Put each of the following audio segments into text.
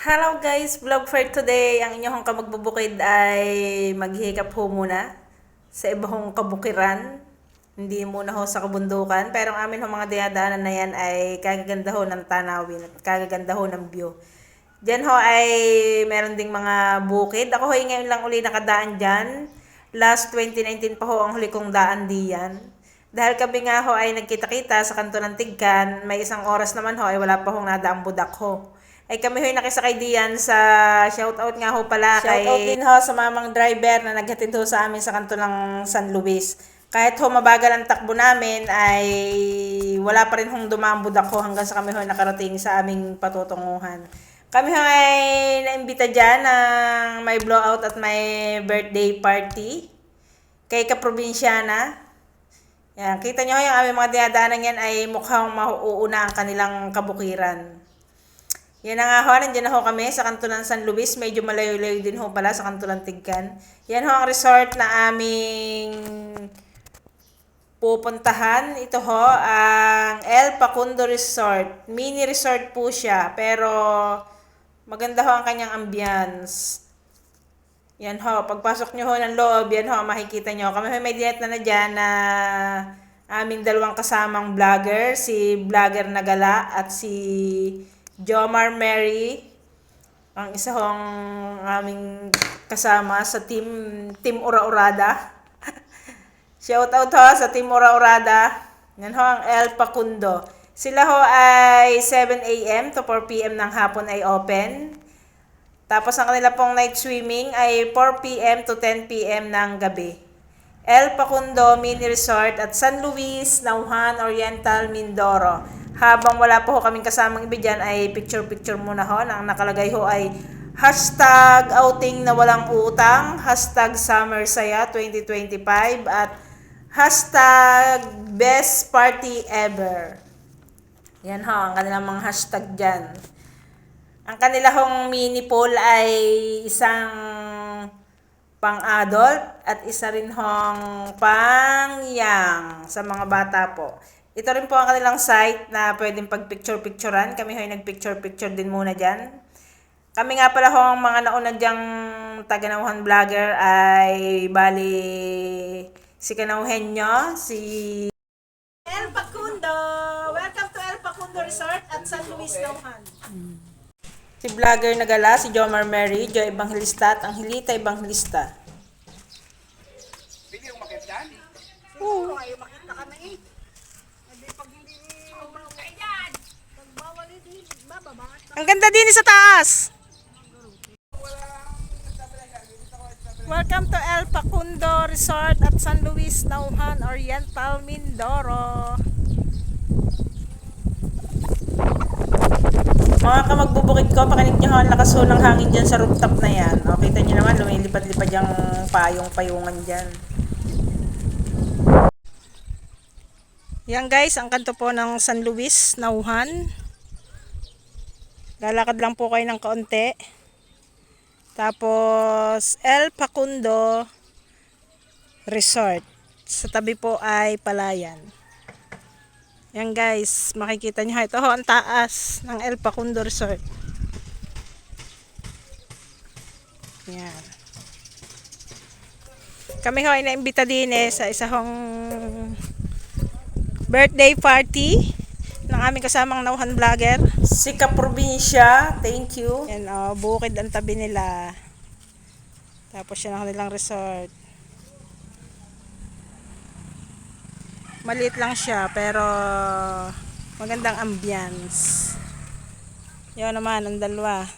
Hello guys, vlog for today. Ang inyong kamagbubukid ay maghihikap ho muna sa ibang kabukiran. Hindi muna ho sa kabundukan. Pero ang amin ho mga dinadaanan na yan ay kagaganda ho ng tanawin at kagaganda ho ng view. Diyan ho ay meron ding mga bukid. Ako ho ngayon lang uli nakadaan dyan. Last 2019 pa ho ang huli kong daan diyan. Dahil kami nga ho ay nagkita-kita sa kanto ng Tigkan, may isang oras naman ho ay wala pa hong nadaang budak ho. Ay kami ho'y nakisakay diyan sa shoutout nga ho pala kay shoutout din ho sa mamang driver na naghatid ho sa amin sa kanto ng San Luis. Kahit ho mabagal ang takbo namin ay wala pa rin hong dumaang budak ho hanggang sa kami ho'y nakarating sa aming patutunguhan. Kami ho ay naimbita dyan ng may blowout at may birthday party kay kaprobinsyana. Yan, kita nyo yung aming mga dinadaanan yan ay mukhang mauuna ang kanilang kabukiran. Yan na nga ho, nandiyan na ho kami sa kanto ng San Luis. Medyo malayo-layo din ho pala sa kanto ng Tigkan. Yan ho ang resort na aming pupuntahan. Ito ho, ang El Pacundo Resort. Mini resort po siya, pero maganda ho ang kanyang ambience. Yan ho, pagpasok nyo ho ng loob, yan ho, makikita nyo. Kami ho may diet na dyan na aming dalawang kasamang vlogger, si Vlogger Nagala at si Jomar Mary, ang isa hong aming kasama sa Team Ura-Urada. Shout out ho sa Team Ura-Urada. Yan ho ang El Pacundo. Sila ho ay 7 a.m. to 4 p.m. ng hapon ay open. Tapos ang kanila pong night swimming ay 4 p.m. to 10 p.m. ng gabi. El Pacundo Mini Resort at San Luis, Nauhan, Oriental, Mindoro. Habang wala po ho kaming kasamang iba dyan ay picture-picture muna ho. Ang nakalagay ho ay hashtag outing na walang utang, hashtag summer saya 2025 at hashtag best party ever. Yan ho, ang kanilang mga hashtag dyan. Ang kanila hong mini pool ay isang pang-adult at isa rin hong pang-young sa mga bata po. Ito rin po ang kanilang site na pwedeng pag-picture-picturean. Kami ho'y nag-picture-picture din muna dyan. Kami nga pala hong mga nauna dyang taga-Nauhan vlogger ay bali si Kanauhenyo, si El Pacundo. Welcome to El Pacundo Resort at San Luis, Nauhan. Si Vlogger Nagala, si Jomar Mary, Joy Evangelista at ang Hilita Evangelista. Pwede yung makit dyan? Oo. Ayaw makita ka na eh. Pag hindi kayo dyan. Pagbawal hindi, bababangat. Ang ganda din sa taas. Welcome to El Pacundo Resort at San Luis, Nauhan, Oriental, Mindoro. Mga kamagbubukid ko, pakinig nyo ho ang lakas ho ng hangin dyan sa rooftop na yan. O, kita nyo naman, lumilipad-lipad yung payong-payungan dyan. Yan guys, ang kanto po ng San Luis, Nauhan. Lalakad lang po kayo ng kaunti. Tapos, El Pacundo Resort. Sa tabi po ay Palayan. Yan guys, makikita nyo. Ito ho ang taas ng El Pacundo Resort. Yan. Kami ho ay naimbita din sa isa hong birthday party ng aming kasamang Nauhan vlogger. Si Kaprobinsya, thank you. Yan o, bukid ang tabi nila. Tapos yan ang kanilang resort. Maliit lang siya pero magandang ambience. Yan naman ang dalawa.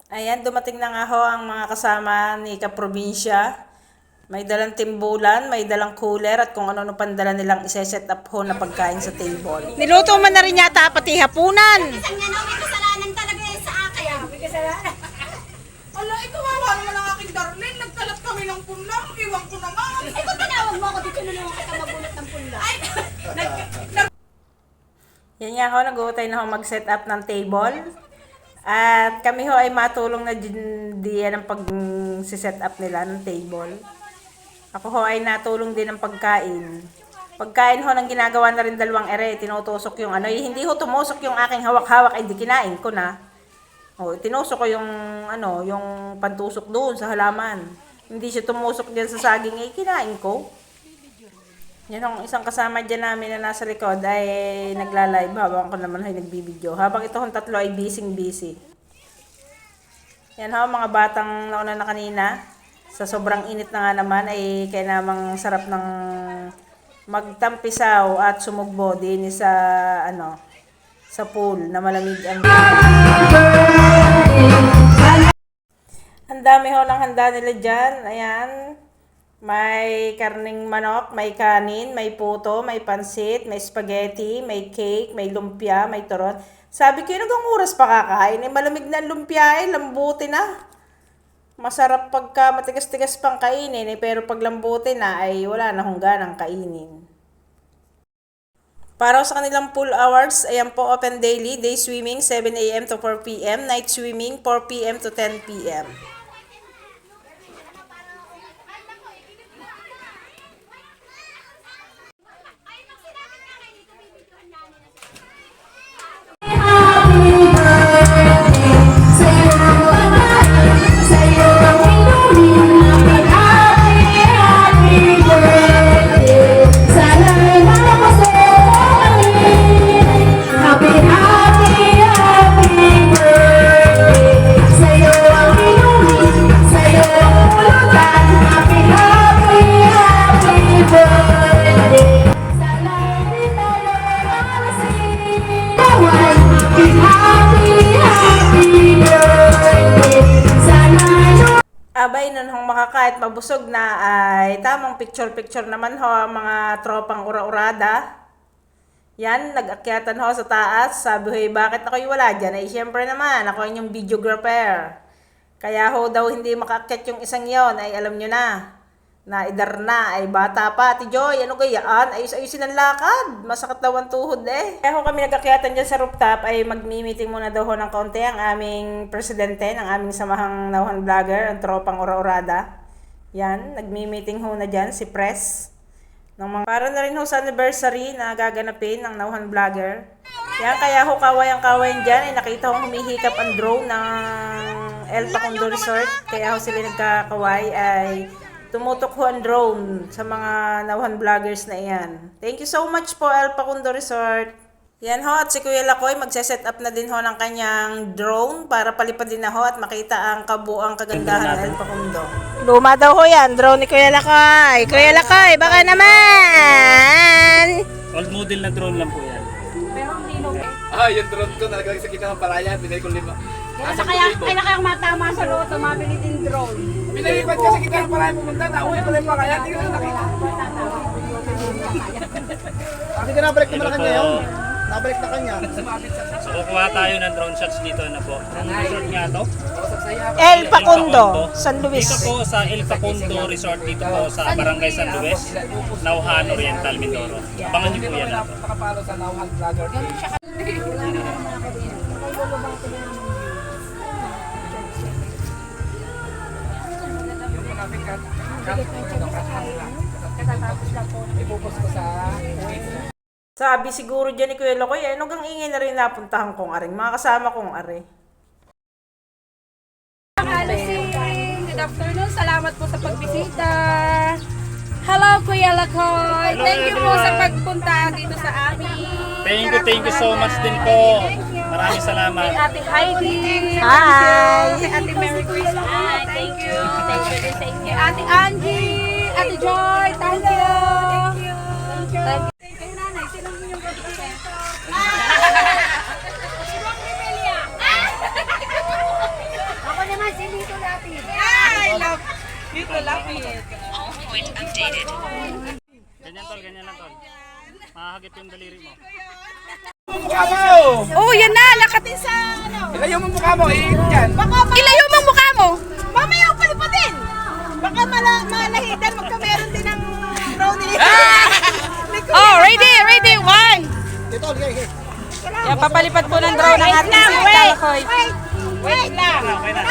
Ayan, dumating na nga ho ang mga kasama ni Kaprobinsya. May dalang timbulan, may dalang cooler, at kung ano-ano pandala nilang isa-set up ho na pagkain sa table. Niluto man na rin yata pati hapunan. Isang yan, may kasalanan talaga yan sa akin. May kasalanan. Ala, ikaw wawa naman ang aking darling. Nagkalat kami ng punla. Iwan ko naman. Eh, kung tinawag mo ako, dito na naman kita magulat ng punla. Yan nga ho, nag-uutay na ho mag-set up ng table. At kami ho ay matulong na diyan ang pag-set up nila ng table. Ako ho ay natulong din ng pagkain. Pagkain ho nang ginagawa na rin dalawang ere, tinutusok yung ano, hindi ho tumusok yung aking hawak-hawak, ay di kinain ko na. O, tinusok ko yung ano, yung pantusok doon sa halaman. Hindi siya tumusok diyan sa saging, ay kinain ko. Yan ang isang kasama dyan namin na nasa likod ay nagla-live habang ako naman ay nagbibideo. Habang ito hong tatlo ay busy. Yan ho, mga batang nauna na kanina. Sa sobrang init na nga naman ay kaya namang sarap ng magtampisaw at sumugbo din sa ano, sa pool na malamig ang Ang dami ho ng handa nila dyan. Ayan. May karning manok, may kanin, may puto, may pansit, may spaghetti, may cake, may lumpia, may turon. Sabi ko, hanggang oras pa kakain? Eh, malamig na ang lumpia eh, lambuti na. Masarap pagka matigas-tigas pang kainin eh, pero pag lambuti na ay wala na hong ganang kainin. Para sa kanilang pool hours, ayan po, open daily, day swimming 7 a.m. to 4 p.m., night swimming 4 p.m. to 10 p.m. Abay, nun hong makakahit mabusog na ay tamang picture-picture naman ho ang mga tropang ura-urada. Yan, nag-akyatan ho sa taas. Sabi ho, bakit ako'y wala dyan? Ay, syempre naman, ako yung videographer. Kaya ho daw hindi makaakyat yung isang yon, ay alam nyo na. Naidar na, ay bata pa, Ate Joy, ano gayaan? Ayos-ayusin ang lakad. Masakit daw ang tuhod eh. Kaya ho kami nag-akyatan dyan sa rooftop, ay mag-meeting muna daw ho ng kaunti ang aming presidente, ng aming samahang nauhan vlogger, ang tropang ura-urada. Yan, nag-meeting ho na dyan, si Press. Para na rin ho sa anniversary na gaganapin ng nauhan vlogger. Yan, kaya ho kaway-ang-kawayan dyan, ay nakita ho humihikap ang drone ng El Pacundo Resort. Kaya ho sila nagkakaway, ay tumutok ho ang drone sa mga nauhan vloggers na iyan. Thank you so much po, El Pacundo Resort. Yan ho, at si Kuya Lakoy magse-set up na din ho ng kanyang drone para palipad din na ho at makita ang kabuang kagandahan ng El Pacundo. Luma daw ho yan, drone ni Kuya Lakoy. Kuya Lakoy, baka naman! Old model na drone lang po yan. Yung drone ko nalagay sa kita ng paraya, binili ko 5. Kaya kaya matama sa loto, mabili din drone. Pinalipat kasi kita ng paraya pumunta, nauwi pala yung paraya, hindi ko na nakita. Hindi ka nabalik naman na kanya yun. Nabalik na kanya. So kukuha tayo ng drone shots dito na po. Ang resort nga to? El Pacundo, San Luis. Dito po sa El Pacundo Resort, dito po sa Barangay San Luis, Nauhan Oriental, Mindoro. Abangan niyo po yan nato. Nakapalo sa Nauhan Vlogger page. Yung namin ipupos ko sa Sabi siguro dyan ni Kuya Lakoy, ano gang ingay na rin napuntahan kong aring, mga kasama kong are. Good afternoon. Salamat po sa pagbisita. Hello, Kuya Lakoy. Thank you po sa pagpunta dito sa amin. Thank you so much din po. Maraming salamat. Ate Heidi. Hi! Ate Mary Grace. Thank you. Thank you. Ate Angie. Ate Joy. Thank you. Thank you. Thank you. Nanay, sino yung Masakit yung daliri mo. Mukha mo! Oh, yan na. Lakatin sa ano. Ilayo mo mukha mo, yan. Ilayo mo ang mukha mo. Mamaya palipatin! Baka malahidan magkameron din ng brownie. Oh, ready, one. Yan, papalipad po ng drone ng ating si Kalakoy. Wait lang! Okay na.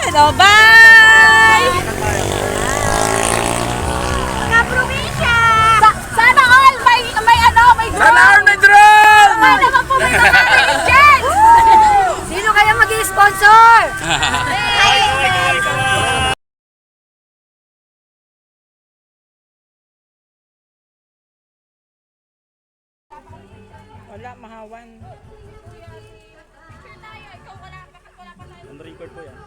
Hello, bye! Mga probinsya! Sana all may ano, may drone. Sana all may drone! Sana naman po may mga chance. Sino kaya mag-sponsor? Wala, mahawan. On record po yan.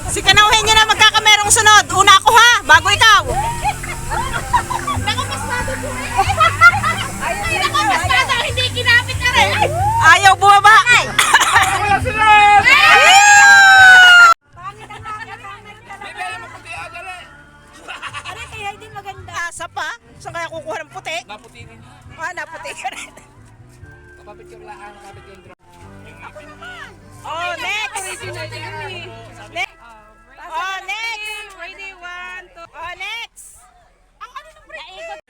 Si Kanawin niya na magkakamerong sunod. Una ako ha, bago ikaw. Hindi kinapit na rin! Ayaw bumaba. Ano kaya hindi maganda? Asa pa? Saan kaya kukuha ng puti? Naputi rin. Ah, naputi ka rin. Kapapit yung laan, kapapit yung drone. Oh, next! Next! Oh, next! Ready, one, two. Oh, next! Ang ano ng break?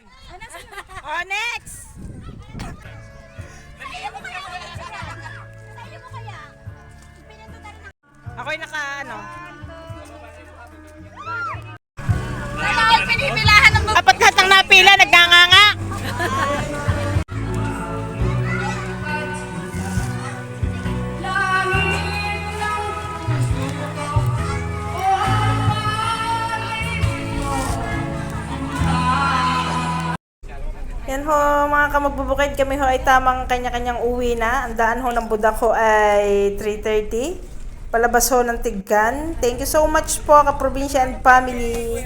Oh, next! Sa'yo mo kaya? Sa'yo mo kaya? Pinando na rin Ako'y naka ano. ang pinipilahan ng Dapat lahat ng napila, nagnganganga. Yan ho, mga kamagbubukid, kami ho ay tamang kanya-kanyang uwi na. Ang daan ho ng budak ho ay 3:30. Palabas ho ng Tiggan. Thank you so much po, ka-probinsya and family.